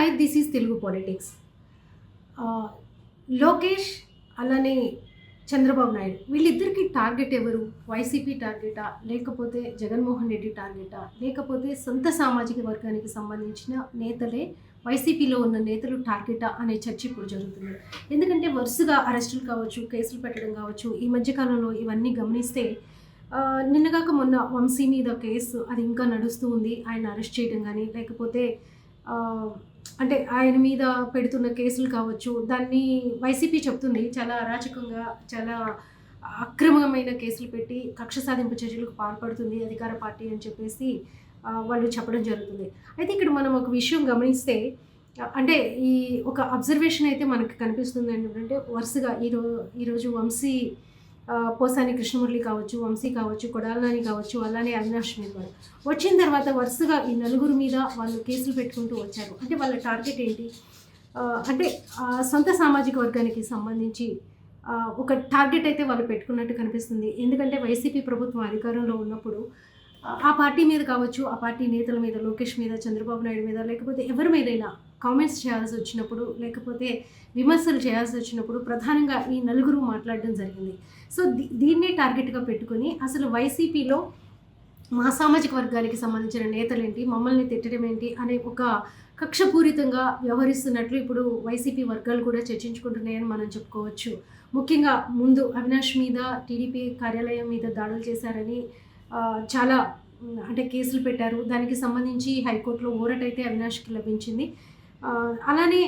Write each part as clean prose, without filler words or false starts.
Hi, this is Telugu politics. Lokesh అలానే చంద్రబాబు నాయుడు వీళ్ళిద్దరికీ target ఎవరు? వైసీపీ టార్గెటా, లేకపోతే జగన్మోహన్ రెడ్డి టార్గెటా, లేకపోతే సొంత సామాజిక వర్గానికి సంబంధించిన నేతలే వైసీపీలో ఉన్న నేతలు టార్గెటా అనే చర్చ ఇప్పుడు జరుగుతుంది. ఎందుకంటే వరుసగా అరెస్టులు కావచ్చు, కేసులు పెట్టడం కావచ్చు, ఈ మధ్యకాలంలో ఇవన్నీ గమనిస్తే నిన్నగాక మొన్న వంశీ మీద కేసు అది ఇంకా నడుస్తూ ఉంది. ఆయన అరెస్ట్ చేయడం కానీ, లేకపోతే అంటే ఆయన మీద పెడుతున్న కేసులు కావచ్చు, దాన్ని వైసీపీ చెప్తుంది చాలా అరాచకంగా, చాలా అక్రమమైన కేసులు పెట్టి కక్ష సాధింపు చర్యలకు పాల్పడుతుంది అధికార పార్టీ అని చెప్పేసి వాళ్ళు చెప్పడం జరుగుతుంది. అయితే ఇక్కడ మనం ఒక విషయం గమనిస్తే, అంటే ఈ ఒక అబ్జర్వేషన్ అయితే మనకు కనిపిస్తుంది ఏంటంటే, వరుసగా ఈరోజు వంశీ, పోసాని కృష్ణమురళి కావచ్చు, వంశీ కావచ్చు, కొడాలి నాని కావచ్చు, అలానే అవినాష్ మీద కూడా వచ్చిన తర్వాత వరుసగా ఈ నలుగురు మీద వాళ్ళు కేసులు పెట్టుకుంటూ వచ్చారు. అంటే వాళ్ళ టార్గెట్ ఏంటి అంటే సొంత సామాజిక వర్గానికి సంబంధించి ఒక టార్గెట్ అయితే వాళ్ళు పెట్టుకున్నట్టు కనిపిస్తుంది. ఎందుకంటే వైసీపీ ప్రభుత్వం అధికారంలో ఉన్నప్పుడు ఆ పార్టీ మీద కావచ్చు, ఆ పార్టీ నేతల మీద, లోకేష్ మీద, చంద్రబాబు నాయుడు మీద, లేకపోతే ఎవరి మీదైనా కామెంట్స్ చేయాల్సి వచ్చినప్పుడు, లేకపోతే విమర్శలు చేయాల్సి వచ్చినప్పుడు ప్రధానంగా ఈ నలుగురు మాట్లాడడం జరిగింది. సో దీన్నే టార్గెట్గా పెట్టుకొని అసలు వైసీపీలో మా సామాజిక వర్గానికి సంబంధించిన నేతలేంటి, మమ్మల్ని తిట్టడం ఏంటి అనే ఒక కక్షపూరితంగా వ్యవహరిస్తున్నట్లు ఇప్పుడు వైసీపీ వర్గాలు కూడా చర్చించుకుంటున్నాయని మనం చెప్పుకోవచ్చు. ముఖ్యంగా ముందు అవినాష్ మీద టీడీపీ కార్యాలయం మీద దాడులు చేశారని చాలా అంటే కేసులు పెట్టారు. దానికి సంబంధించి హైకోర్టులో ఊరటైతే అవినాష్కి లభించింది. అలానే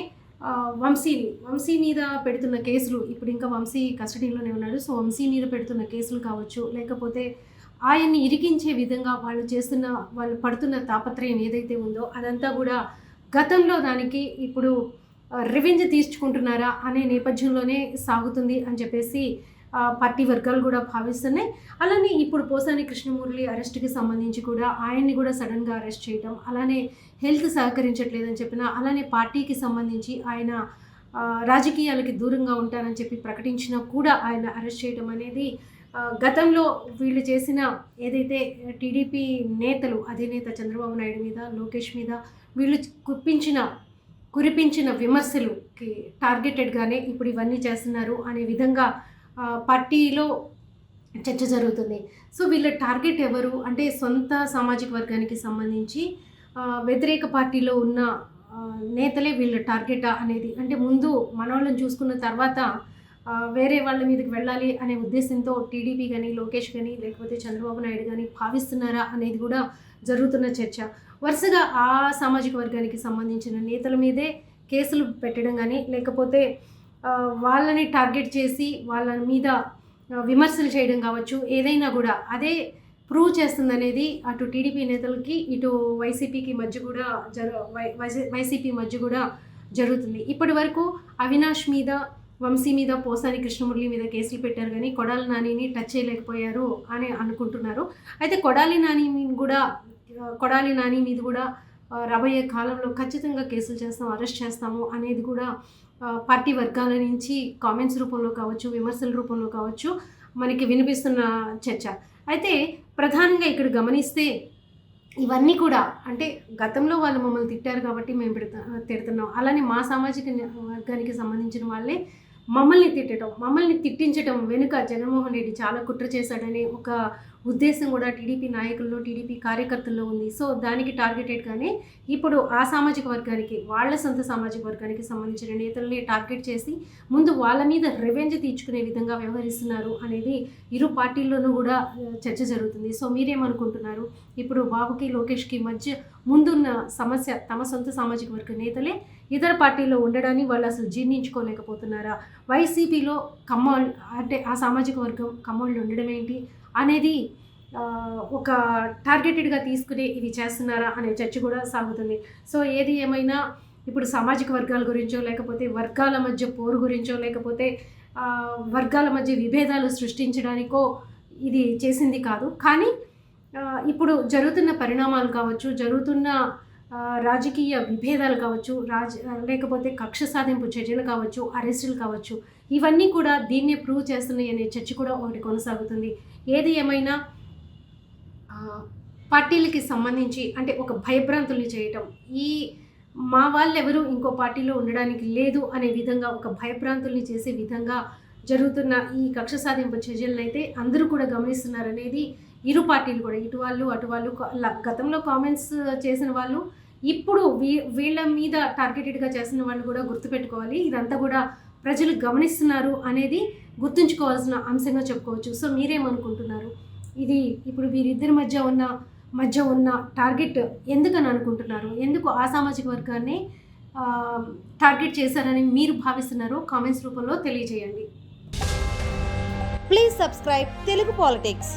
వంశీ మీద పెడుతున్న కేసులు, ఇప్పుడు ఇంకా వంశీ కస్టడీలోనే ఉన్నాడు. సో వంశీ మీద పెడుతున్న కేసులు కావచ్చు, లేకపోతే ఆయన్ని ఇరికించే విధంగా వాళ్ళు పడుతున్న తాపత్రయం ఏదైతే ఉందో అదంతా కూడా గతంలో దానికి ఇప్పుడు రివెంజ్ తీర్చుకుంటున్నారా అనే నేపథ్యంలోనే సాగుతుంది అని చెప్పేసి పార్టీ వర్గాలు కూడా భావిస్తున్నాయి. అలానే ఇప్పుడు పోసాని కృష్ణమురళి అరెస్ట్కి సంబంధించి కూడా ఆయన్ని కూడా సడన్గా అరెస్ట్ చేయడం, అలానే హెల్త్ సహకరించట్లేదని చెప్పిన, అలానే పార్టీకి సంబంధించి ఆయన రాజకీయాలకి దూరంగా ఉంటారని చెప్పి ప్రకటించినా కూడా ఆయన అరెస్ట్ చేయడం అనేది గతంలో వీళ్ళు చేసిన ఏదైతే టీడీపీ నేతలు, అధినేత చంద్రబాబు నాయుడు మీద, లోకేష్ మీద వీళ్ళు కురిపించిన విమర్శలుకి టార్గెటెడ్గానే ఇప్పుడు ఇవన్నీ చేస్తున్నారు అనే విధంగా పార్టీలో చర్చ జరుగుతుంది. సో వీళ్ళ టార్గెట్ ఎవరు అంటే సొంత సామాజిక వర్గానికి సంబంధించి వ్యతిరేక పార్టీలో ఉన్న నేతలే వీళ్ళ టార్గెటా అనేది, అంటే ముందు మనోళ్ళని చూసుకున్న తర్వాత వేరే వాళ్ళ మీదకి వెళ్ళాలి అనే ఉద్దేశంతో టీడీపీ కానీ, లోకేష్ కానీ, లేకపోతే చంద్రబాబు నాయుడు కానీ భావిస్తున్నారా అనేది కూడా జరుగుతున్న చర్చ. వరుసగా ఆ సామాజిక వర్గానికి సంబంధించిన నేతల మీదే కేసులు పెట్టడం కానీ, లేకపోతే వాళ్ళని టార్గెట్ చేసి వాళ్ళ మీద విమర్శలు చేయడం కావచ్చు, ఏదైనా కూడా అదే ప్రూవ్ చేస్తుందనేది అటు టీడీపీ నేతలకి, ఇటు వైసీపీకి మధ్య కూడా వైసీపీ మధ్య కూడా జరుగుతుంది. ఇప్పటి వరకు అవినాష్ మీద, వంశీ మీద, పోసాని కృష్ణమురళి మీద కేసులు పెట్టారు కానీ కొడాలి నానిని టచ్ చేయలేకపోయారు అని అనుకుంటున్నారు. అయితే కొడాలి నాని మీద కూడా రాబోయే కాలంలో ఖచ్చితంగా కేసులు చేస్తాం, అరెస్ట్ చేస్తాము అనేది కూడా పార్టీ వర్గాల నుంచి కామెంట్స్ రూపంలో కావచ్చు, విమర్శల రూపంలో కావచ్చు మనకి వినిపిస్తున్న చర్చ. అయితే ప్రధానంగా ఇక్కడ గమనిస్తే ఇవన్నీ కూడా అంటే గతంలో వాళ్ళు మమ్మల్ని తిట్టారు కాబట్టి మేము తిడుతున్నాం, అలానే మా సామాజిక వర్గానికి సంబంధించిన వాళ్ళే మమ్మల్ని తిట్టించడం వెనుక జగన్మోహన్ రెడ్డి చాలా కుట్ర చేశాడనే ఒక ఉద్దేశం కూడా టీడీపీ నాయకుల్లో, టీడీపీ కార్యకర్తల్లో ఉంది. సో దానికి టార్గెటెడ్గానే ఇప్పుడు ఆ సామాజిక వర్గానికి, వాళ్ళ సొంత సామాజిక వర్గానికి సంబంధించిన నేతల్ని టార్గెట్ చేసి ముందు వాళ్ళ మీద రివెంజ్ తీర్చుకునే విధంగా వ్యవహరిస్తున్నారు అనేది ఇరు పార్టీల్లోనూ కూడా చర్చ జరుగుతుంది. సో మీరేమనుకుంటున్నారు? ఇప్పుడు బాబుకి, లోకేష్కి మధ్య ముందున్న సమస్య తమ సొంత సామాజిక వర్గ నేతలే ఇతర పార్టీలో ఉండడాన్ని వాళ్ళు అసలు జీర్ణించుకోలేకపోతున్నారా? వైసీపీలో కమ్మోళ్ళు అంటే ఆ సామాజిక వర్గం కమ్మోళ్ళు ఉండడం ఏంటి అనేది ఒక టార్గెటెడ్గా తీసుకుని ఇవి చేస్తున్నారా అనే చర్చ కూడా సాగుతుంది. సో ఏది ఏమైనా ఇప్పుడు సామాజిక వర్గాల గురించో, లేకపోతే వర్గాల మధ్య పోరు గురించో, లేకపోతే వర్గాల మధ్య విభేదాలు సృష్టించడానికో ఇది చేసింది కాదు. కానీ ఇప్పుడు జరుగుతున్న పరిణామాలు కావచ్చు, జరుగుతున్న రాజకీయ విభేదాలు కావచ్చు, లేకపోతే కక్ష సాధింపు చర్యలు కావచ్చు, అరెస్టులు కావచ్చు, ఇవన్నీ కూడా దీన్నే ప్రూవ్ చేస్తున్నాయి అనే చర్చ కూడా ఒకటి కొనసాగుతుంది. ఏది ఏమైనా పార్టీలకి సంబంధించి అంటే ఒక భయభ్రాంతుల్ని చేయటం, ఈ మా వాళ్ళెవరూ ఇంకో పార్టీలో ఉండడానికి లేదు అనే విధంగా ఒక భయభ్రాంతుల్ని చేసే విధంగా జరుగుతున్న ఈ కక్ష సాధింపు చర్యలనైతే అందరూ కూడా గమనిస్తున్నారనేది ఇరు పార్టీలు కూడా, ఇటు వాళ్ళు అటు వాళ్ళు గతంలో కామెంట్స్ చేసిన వాళ్ళు ఇప్పుడు వీళ్ళ మీద టార్గెటెడ్గా చేసిన వాళ్ళు కూడా గుర్తుపెట్టుకోవాలి. ఇదంతా కూడా ప్రజలు గమనిస్తున్నారు అనేది గుర్తుంచుకోవాల్సిన అంశంగా చెప్పుకోవచ్చు. సో మీరేమనుకుంటున్నారు? ఇది ఇప్పుడు వీరిద్దరి మధ్య ఉన్న టార్గెట్ ఎందుకని అనుకుంటున్నారు? ఎందుకు ఆ సామాజిక వర్గాన్ని టార్గెట్ చేశారని మీరు భావిస్తున్నారో కామెంట్స్ రూపంలో తెలియజేయండి. Please subscribe Telugu politics.